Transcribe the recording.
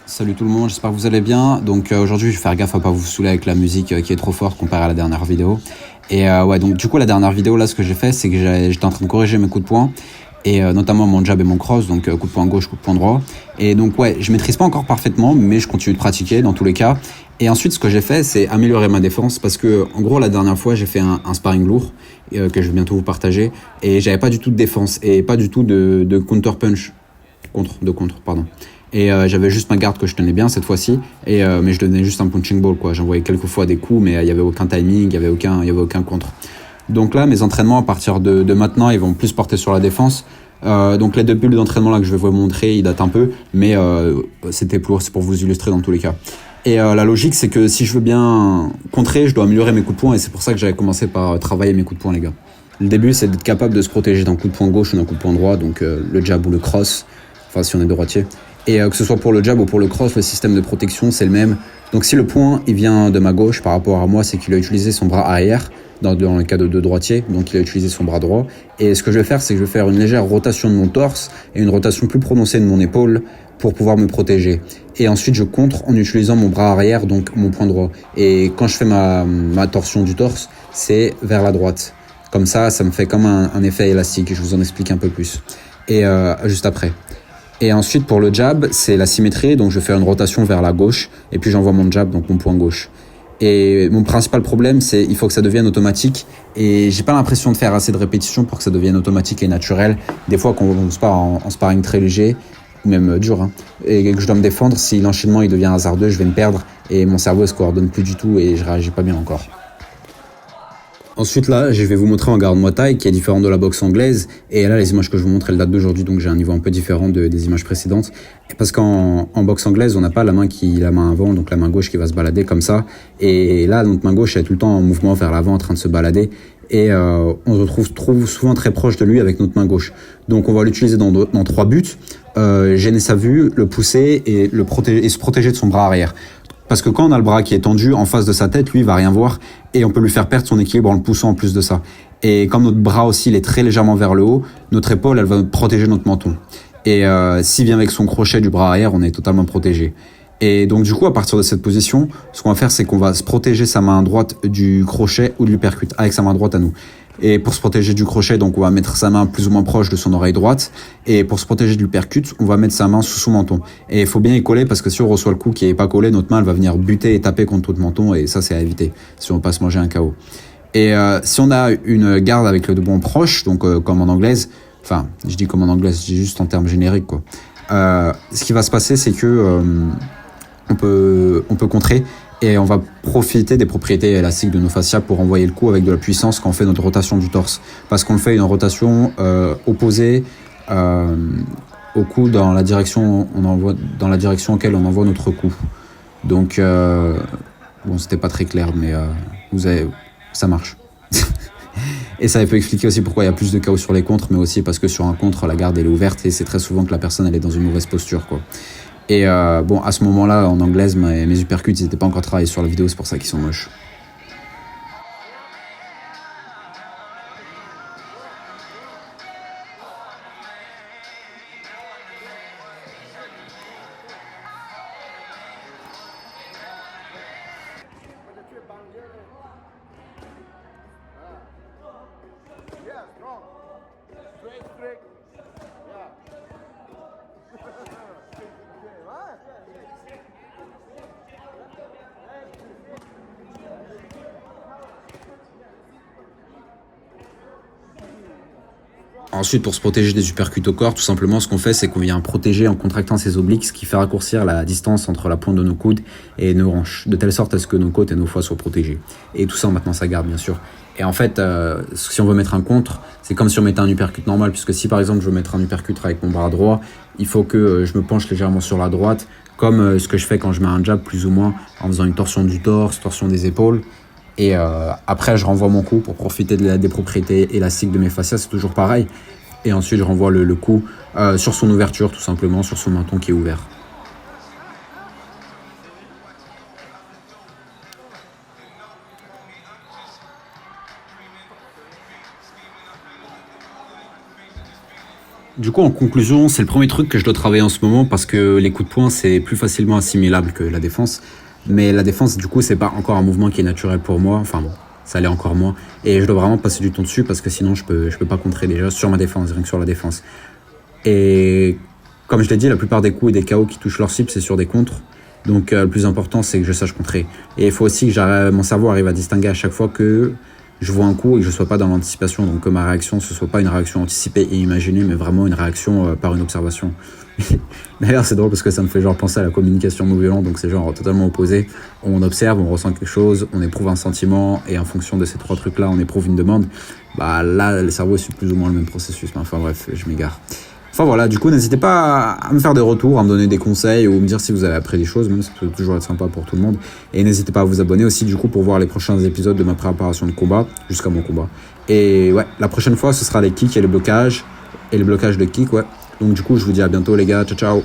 Salut tout le monde, j'espère que vous allez bien. Donc aujourd'hui je vais faire gaffe à pas vous saouler avec la musique qui est trop forte comparée à la dernière vidéo. Et ouais, donc du coup la dernière vidéo là, ce que j'ai fait, c'est que j'étais en train de corriger mes coups de poing et notamment mon jab et mon cross, donc coup de poing gauche, coup de poing droit. Et donc ouais, je maîtrise pas encore parfaitement, mais je continue de pratiquer dans tous les cas. Et ensuite ce que j'ai fait, c'est améliorer ma défense parce que en gros la dernière fois j'ai fait un sparring lourd que je vais bientôt vous partager et j'avais pas du tout de défense et pas du tout de counter punch contre, pardon. Et j'avais juste ma garde que je tenais bien cette fois-ci, et mais je donnais juste un punching ball quoi. J'envoyais quelques fois des coups, mais il y avait aucun timing, il y avait aucun contre. Donc là, mes entraînements à partir de maintenant, ils vont plus porter sur la défense. Donc les deux bulles d'entraînement là que je vais vous montrer, ils datent un peu, mais c'est pour vous illustrer dans tous les cas. Et la logique, c'est que si je veux bien contrer, je dois améliorer mes coups de poing, et c'est pour ça que j'avais commencé par travailler mes coups de poing, les gars. Le début, c'est d'être capable de se protéger d'un coup de poing gauche ou d'un coup de poing droit, donc le jab ou le cross, enfin si on est droitier. Et que ce soit pour le jab ou pour le cross, le système de protection, c'est le même. Donc si le point, il vient de ma gauche par rapport à moi, c'est qu'il a utilisé son bras arrière, dans le cas de droitier, donc il a utilisé son bras droit. Et ce que je vais faire, c'est que je vais faire une légère rotation de mon torse et une rotation plus prononcée de mon épaule pour pouvoir me protéger. Et ensuite, je contre en utilisant mon bras arrière, donc mon poing droit. Et quand je fais ma torsion du torse, c'est vers la droite. Comme ça me fait comme un effet élastique. Je vous en explique un peu plus. Et juste après. Et ensuite, pour le jab, c'est la symétrie. Donc, je fais une rotation vers la gauche. Et puis, j'envoie mon jab, donc mon poing gauche. Et mon principal problème, c'est il faut que ça devienne automatique. Et j'ai pas l'impression de faire assez de répétitions pour que ça devienne automatique et naturel. Des fois, quand on se part en sparring très léger, ou même dur, hein, et que je dois me défendre, si l'enchaînement il devient hasardeux, je vais me perdre. Et mon cerveau ne se coordonne plus du tout et je réagis pas bien encore. Ensuite là, je vais vous montrer en garde Muay Thai qui est différent de la boxe anglaise. Et là, les images que je vous montre, elles datent d'aujourd'hui, donc j'ai un niveau un peu différent des images précédentes. Parce qu'en boxe anglaise, on n'a pas la main avant, donc la main gauche qui va se balader comme ça. Et là, notre main gauche est tout le temps en mouvement vers l'avant, en train de se balader. Et on se retrouve souvent très proche de lui avec notre main gauche. Donc on va l'utiliser dans trois buts. Gêner sa vue, le pousser et se protéger de son bras arrière. Parce que quand on a le bras qui est tendu en face de sa tête, lui, il va rien voir et on peut lui faire perdre son équilibre en le poussant en plus de ça. Et comme notre bras aussi, il est très légèrement vers le haut, notre épaule, elle va protéger notre menton. Et s'il vient avec son crochet du bras arrière, on est totalement protégé. Et donc du coup, à partir de cette position, ce qu'on va faire, c'est qu'on va se protéger sa main droite du crochet ou de l'uppercut avec sa main droite à nous. Et pour se protéger du crochet, donc on va mettre sa main plus ou moins proche de son oreille droite. Et pour se protéger de l'uppercut, on va mettre sa main sous son menton. Et il faut bien y coller parce que si on reçoit le coup qui est pas collé, notre main elle va venir buter et taper contre notre menton et ça c'est à éviter si on veut pas se manger un KO. Et si on a une garde avec le bon proche, donc comme en anglaise, enfin je dis comme en anglaise, je dis juste en termes génériques quoi. Ce qui va se passer, c'est que on peut contrer et on va profiter des propriétés élastiques de nos fascias pour envoyer le coup avec de la puissance quand on fait notre rotation du torse. Parce qu'on fait une rotation opposée au coup dans la direction auquel on envoie notre coup. Donc bon, c'était pas très clair, mais ça marche. Et ça peut expliquer aussi pourquoi il y a plus de chaos sur les contres, mais aussi parce que sur un contre, la garde elle est ouverte et c'est très souvent que la personne elle est dans une mauvaise posture quoi. Et bon, à ce moment-là, en anglaise, mes uppercuts, ils n'étaient pas encore travaillés sur la vidéo, c'est pour ça qu'ils sont moches. Ensuite, pour se protéger des uppercuts au corps, tout simplement, ce qu'on fait, c'est qu'on vient protéger en contractant ses obliques, ce qui fait raccourcir la distance entre la pointe de nos coudes et nos hanches, de telle sorte à ce que nos côtes et nos foies soient protégés. Et tout ça, maintenant, ça garde, bien sûr. Et en fait, si on veut mettre un contre, c'est comme si on mettait un uppercut normal, puisque si, par exemple, je veux mettre un uppercut avec mon bras droit, il faut que je me penche légèrement sur la droite, comme ce que je fais quand je mets un jab, plus ou moins, en faisant une torsion du torse, torsion des épaules. Et après, je renvoie mon coup pour profiter des propriétés élastiques de mes fascias, c'est toujours pareil. Et ensuite, je renvoie le coup sur son ouverture, tout simplement, sur son menton qui est ouvert. Du coup, en conclusion, c'est le premier truc que je dois travailler en ce moment parce que les coups de poing, c'est plus facilement assimilable que la défense. Mais la défense, du coup, c'est pas encore un mouvement qui est naturel pour moi. Enfin bon, ça l'est encore moins. Et je dois vraiment passer du temps dessus parce que sinon, je peux pas contrer déjà sur ma défense, rien que sur la défense. Et comme je l'ai dit, la plupart des coups et des KO qui touchent leur cible, c'est sur des contres. Donc le plus important, c'est que je sache contrer. Et il faut aussi que mon cerveau arrive à distinguer à chaque fois que je vois un coup et que je ne sois pas dans l'anticipation. Donc que ma réaction, ce ne soit pas une réaction anticipée et imaginée, mais vraiment une réaction par une observation. D'ailleurs, c'est drôle parce que ça me fait genre penser à la communication non violente, donc c'est genre totalement opposé. On observe, on ressent quelque chose, on éprouve un sentiment, et en fonction de ces trois trucs-là, on éprouve une demande. Bah là, le cerveau suit plus ou moins le même processus. Mais enfin bref, je m'égare. Enfin voilà, du coup, n'hésitez pas à me faire des retours, à me donner des conseils ou me dire si vous avez appris des choses, même ça peut toujours être sympa pour tout le monde. Et n'hésitez pas à vous abonner aussi, du coup, pour voir les prochains épisodes de ma préparation de combat, jusqu'à mon combat. Et ouais, la prochaine fois, ce sera les kicks et les blocages de kick, ouais. Donc du coup, je vous dis à bientôt les gars, ciao ciao.